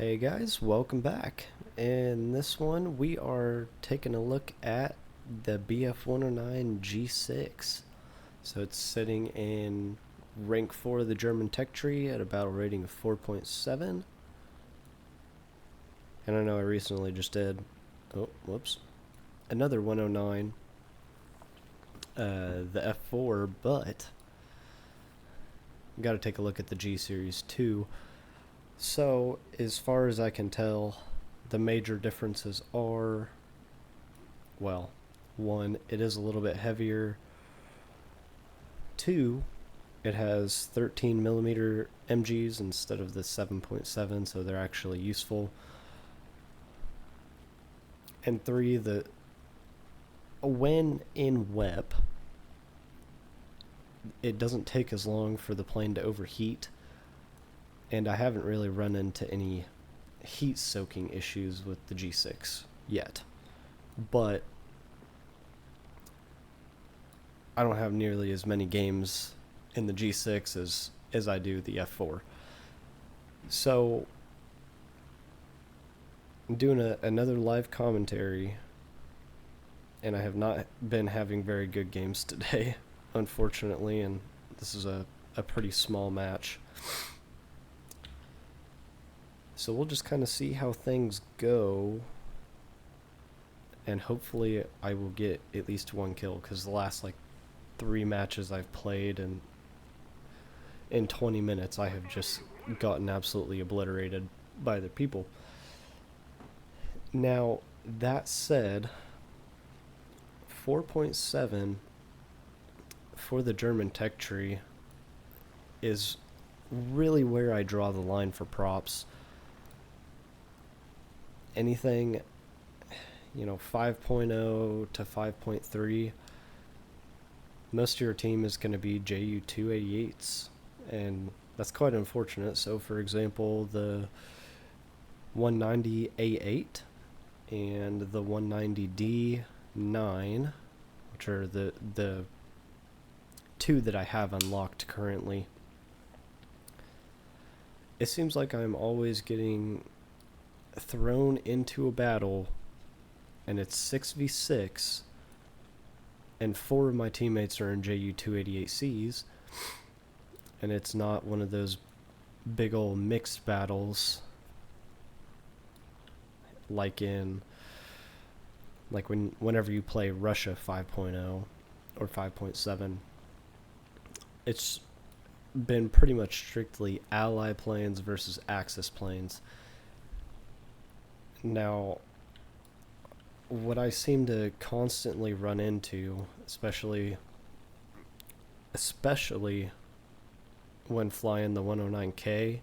Hey guys, welcome back. In this one, we are taking a look at the BF-109 G6. So it's sitting in rank 4 of the German tech tree at a battle rating of 4.7. And I know I recently just did, another 109, the F4, but got to take a look at the G series too. So, as far as I can tell, the major differences are, well, one, it is a little bit heavier. Two, it has 13 millimeter MGs instead of the 7.7, so they're actually useful. And three, when in web, it doesn't take as long for the plane to overheat. And I haven't really run into any heat soaking issues with the G6 yet. But I don't have nearly as many games in the G6 as I do the F4. So I'm doing another live commentary, and I have not been having very good games today, unfortunately, and this is a pretty small match. So we'll just kind of see how things go, and hopefully I will get at least one kill, because the last like 3 matches I've played, and in 20 minutes I have just gotten absolutely obliterated by the people. Now, that said, 4.7 for the German tech tree is really where I draw the line for props. Anything, 5.0 to 5.3, most of your team is going to be JU 288s, and that's quite unfortunate. So, for example, the 190 A8 and the 190 D9, which are the two that I have unlocked currently, it seems like I'm always getting thrown into a battle, and it's 6v6, and 4 of my teammates are in JU 288Cs, and it's not one of those big old mixed battles whenever you play Russia 5.0 or 5.7. It's been pretty much strictly ally planes versus Axis planes. Now, what I seem to constantly run into, especially when flying the 109K,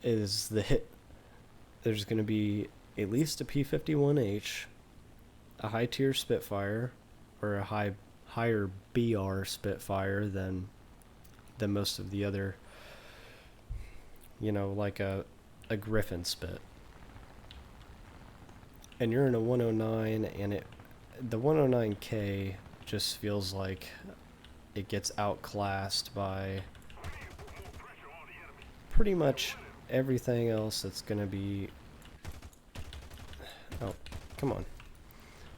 is the hit. There's going to be at least a P-51H, a high tier Spitfire, or a higher BR Spitfire than most of the other, like a Griffin Spit. And you're in a 109, and the 109K just feels like it gets outclassed by pretty much everything else that's gonna be... Oh, come on.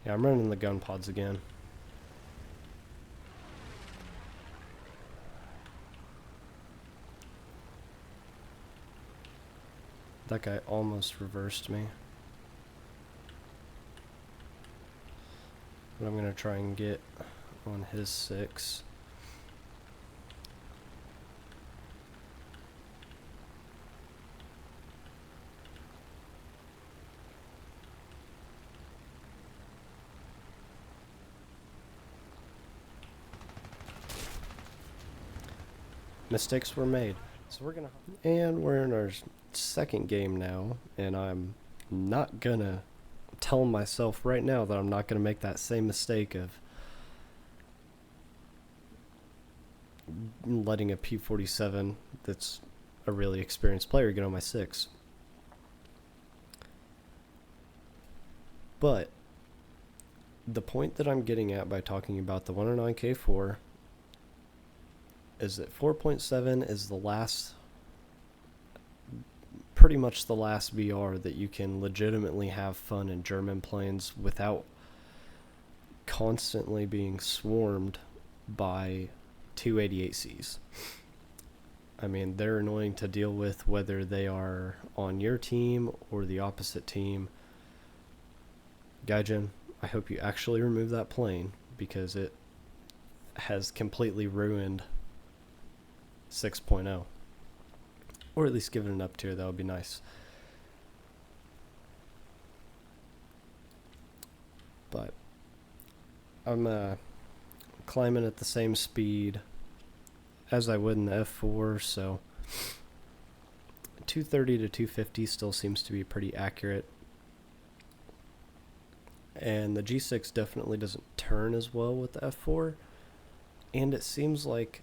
Yeah, I'm running the gun pods again. That guy almost reversed me. But I'm gonna try and get on his 6. Mistakes were made. So we're in our second game now, and I'm not gonna tell myself right now that I'm not gonna make that same mistake of letting a P-47 that's a really experienced player get on my 6. But the point that I'm getting at by talking about the 109K4 is that 4.7 is the last pretty much the last BR that you can legitimately have fun in German planes without constantly being swarmed by 288Cs. I mean, they're annoying to deal with whether they are on your team or the opposite team. Gaijin, I hope you actually remove that plane, because it has completely ruined 6.0. Or at least give it an up tier, that would be nice. But I'm climbing at the same speed as I would in the F4, so 230 to 250 still seems to be pretty accurate. And the G6 definitely doesn't turn as well with the F4. And it seems like,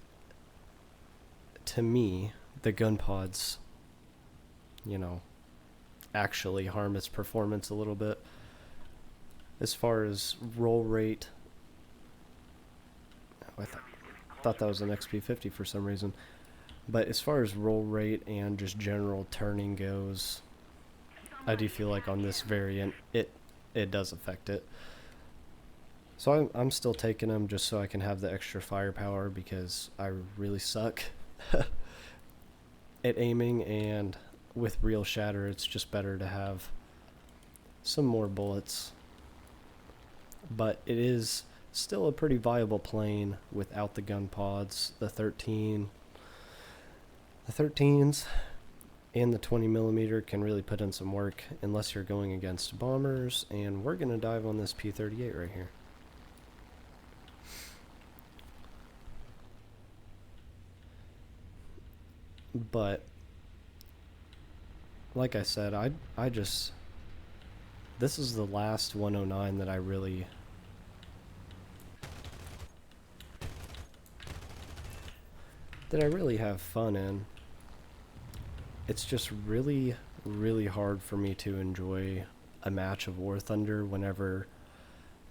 to me, the gun pods, actually harm its performance a little bit. As far as roll rate, I thought that was an XP50 for some reason. But as far as roll rate and just general turning goes, I do feel like on this variant, it does affect it. So I'm still taking them just so I can have the extra firepower, because I really suck at aiming, and with real shatter it's just better to have some more bullets. But it is still a pretty viable plane without the gun pods. The 13s and the 20mm can really put in some work unless you're going against bombers, and we're going to dive on this P-38 right here. But like I said, I just, this is the last 109 that I really have fun in. It's just really, really hard for me to enjoy a match of War Thunder whenever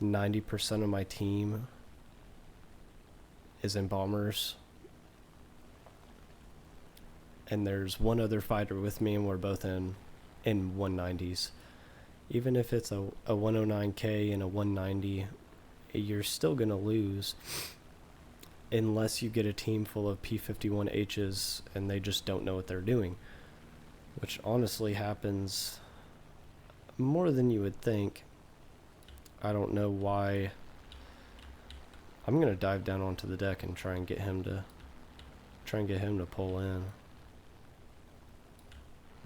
90% of my team is in bombers, and there's one other fighter with me, and we're both in 190s. Even if it's a 109K and a 190, you're still gonna lose unless you get a team full of P51Hs and they just don't know what they're doing, which honestly happens more than you would think. I don't know why. I'm gonna dive down onto the deck and try and get him to pull in.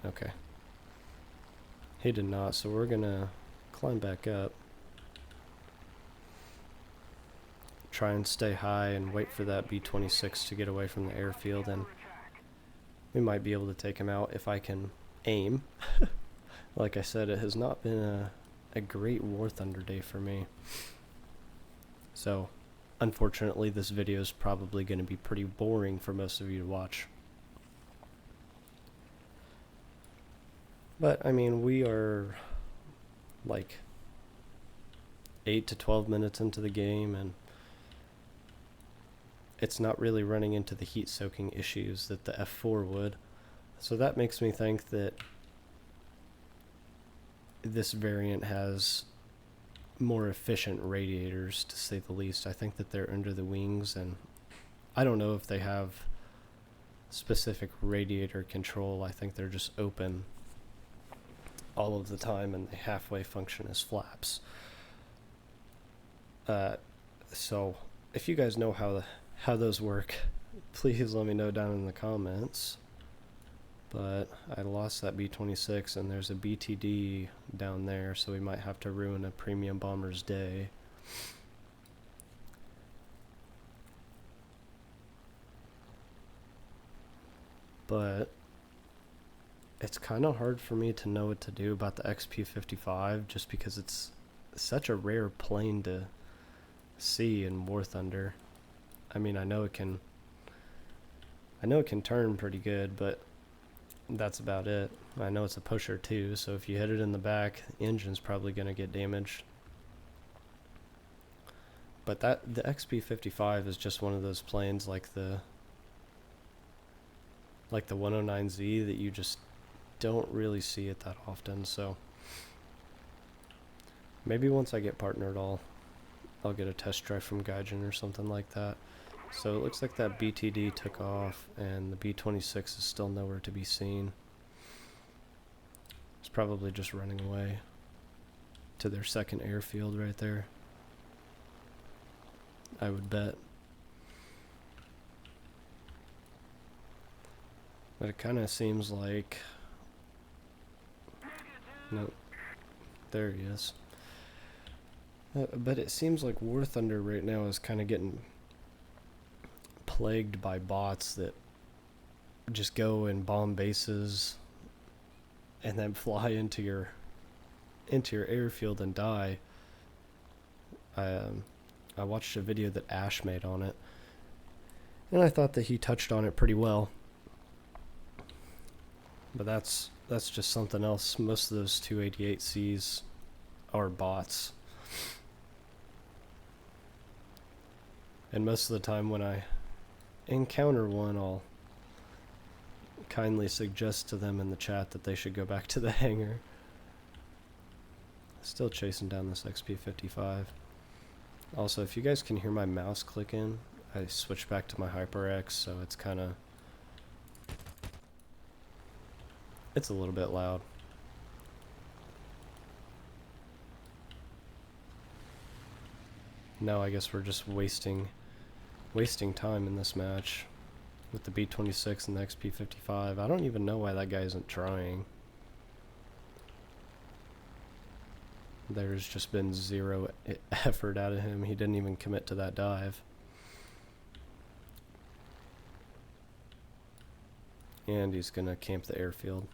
Okay. He did not, so we're gonna climb back up. Try and stay high and wait for that B-26 to get away from the airfield, and we might be able to take him out if I can aim. Like I said, it has not been a great War Thunder day for me. So, unfortunately, this video is probably going to be pretty boring for most of you to watch. But, I mean, we are like 8 to 12 minutes into the game, and it's not really running into the heat-soaking issues that the F4 would. So that makes me think that this variant has more efficient radiators, to say the least. I think that they're under the wings, and I don't know if they have specific radiator control. I think they're just open all of the time, and they halfway function as flaps. So if you guys know how those work, please let me know down in the comments. But I lost that B-26, and there's a BTD down there, so we might have to ruin a premium bomber's day. But it's kind of hard for me to know what to do about the XP55, just because it's such a rare plane to see in War Thunder. I mean, I know it can turn pretty good, but that's about it. I know it's a pusher too, so if you hit it in the back, the engine's probably going to get damaged. But the XP55 is just one of those planes like the 109Z that you just don't really see it that often, so maybe once I get partnered I'll get a test drive from Gaijin or something like that. So it looks like that BTD took off and the B-26 is still nowhere to be seen. It's probably just running away to their second airfield right there, I would bet. But it kind of seems like... Nope. There he is. But it seems like War Thunder right now is kind of getting plagued by bots that just go and bomb bases and then fly into your airfield and die. I watched a video that Ash made on it, and I thought that he touched on it pretty well. But that's just something else. Most of those 288Cs are bots. And most of the time when I encounter one, I'll kindly suggest to them in the chat that they should go back to the hangar. Still chasing down this XP-55. Also, if you guys can hear my mouse clicking, I switched back to my HyperX, so it's kind of... It's a little bit loud. No, I guess we're just wasting time in this match with the B-26 and the XP-55. I don't even know why that guy isn't trying. There's just been zero effort out of him. He didn't even commit to that dive. And he's gonna camp the airfield.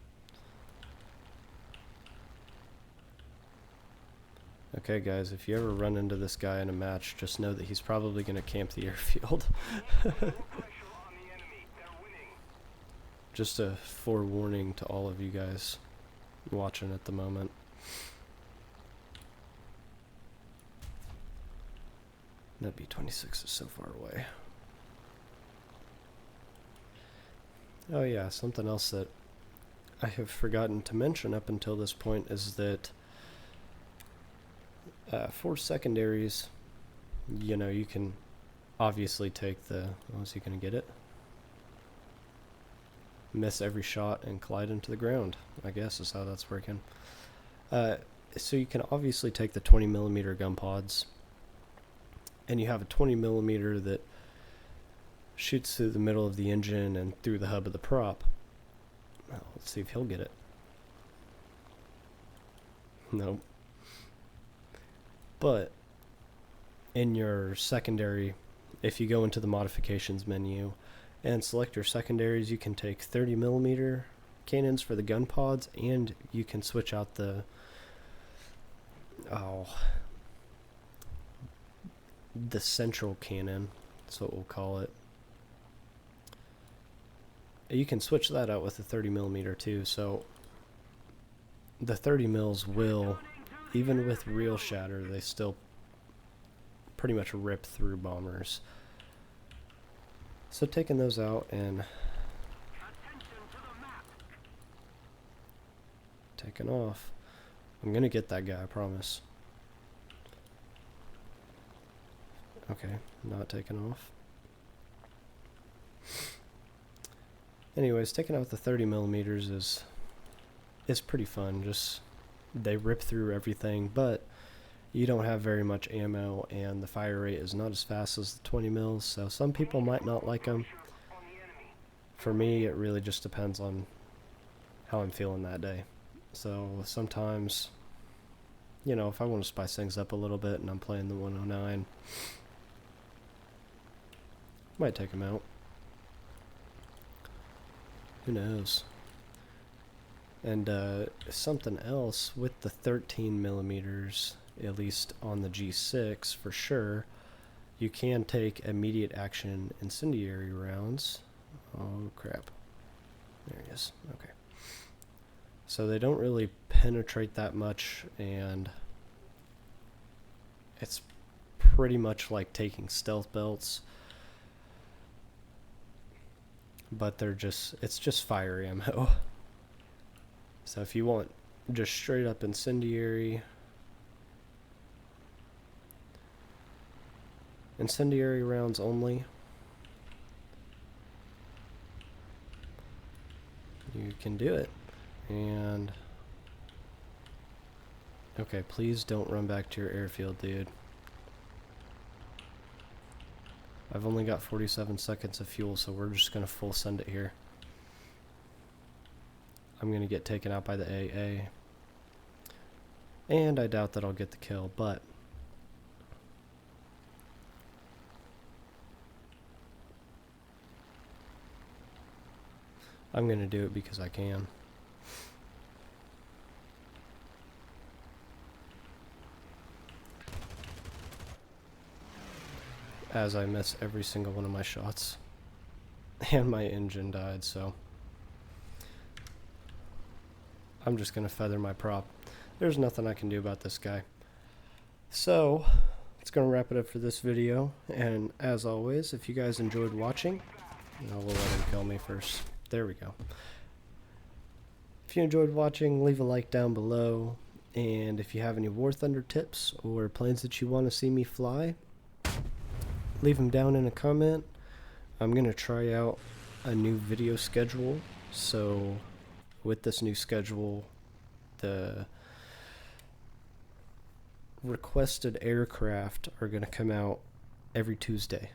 Okay guys, if you ever run into this guy in a match, just know that he's probably gonna camp the airfield. Just a forewarning to all of you guys watching at the moment. That B-26 is so far away. Oh yeah, something else that I have forgotten to mention up until this point is that for secondaries, you know, you can obviously take the... Oh, is he going to get it? Miss every shot and collide into the ground, I guess is how that's working. So you can obviously take the 20mm gun pods, and you have a 20mm that shoots through the middle of the engine and through the hub of the prop. Well, let's see if he'll get it. Nope. But in your secondary, if you go into the modifications menu and select your secondaries, you can take 30mm cannons for the gun pods, and you can switch out the central cannon, that's what we'll call it. You can switch that out with the 30mm too, so the 30 mils will, even with real shatter, they still pretty much rip through bombers. So taking those out and taking off. I'm gonna get that guy, I promise. Okay, not taking off. Anyways, taking out the 30mm is pretty fun. Just they rip through everything, but you don't have very much ammo, and the fire rate is not as fast as the 20 mils. So some people might not like them. For me, it really just depends on how I'm feeling that day. So sometimes, you know, if I want to spice things up a little bit and I'm playing the 109, might take them out. Who knows? And something else with the 13mm, at least on the G6 for sure, you can take immediate action incendiary rounds. Oh crap. There he is. Okay. So they don't really penetrate that much, and it's pretty much like taking stealth belts. But they're just, it's just fire ammo. So if you want just straight up incendiary rounds only, you can do it. And okay, please don't run back to your airfield, dude. I've only got 47 seconds of fuel, so we're just gonna full send it here. I'm gonna get taken out by the AA, and I doubt that I'll get the kill, but I'm gonna do it because I can. As I miss every single one of my shots. And my engine died, so I'm just gonna feather my prop. There's nothing I can do about this guy. So it's gonna wrap it up for this video, and as always, if you guys enjoyed watching, we'll let him kill me first. There we go. If you enjoyed watching, leave a like down below, and if you have any War Thunder tips or planes that you want to see me fly, leave them down in a comment. I'm going to try out a new video schedule, so with this new schedule, the requested aircraft are going to come out every Tuesday.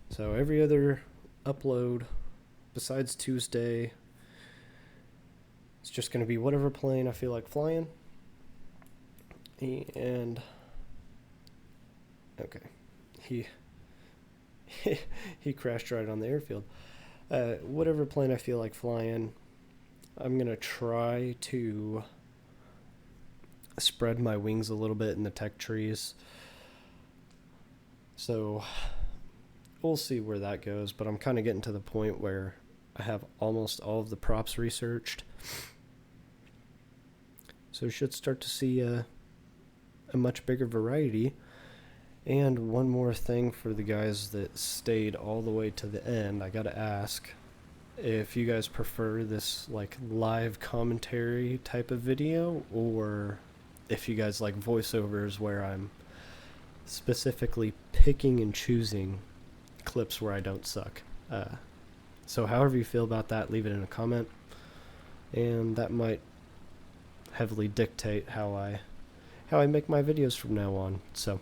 So every other upload besides Tuesday, it's just going to be whatever plane I feel like flying. And okay, he crashed right on the airfield. Whatever plane I feel like flying, I'm gonna try to spread my wings a little bit in the tech trees. So we'll see where that goes, but I'm kind of getting to the point where I have almost all of the props researched. So you should start to see a much bigger variety. And one more thing for the guys that stayed all the way to the end, I gotta ask if you guys prefer this like live commentary type of video, or if you guys like voiceovers where I'm specifically picking and choosing clips where I don't suck. So however you feel about that, leave it in a comment, and that might heavily dictate how I make my videos from now on. So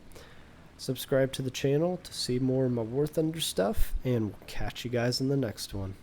subscribe to the channel to see more of my War Thunder stuff, and we'll catch you guys in the next one.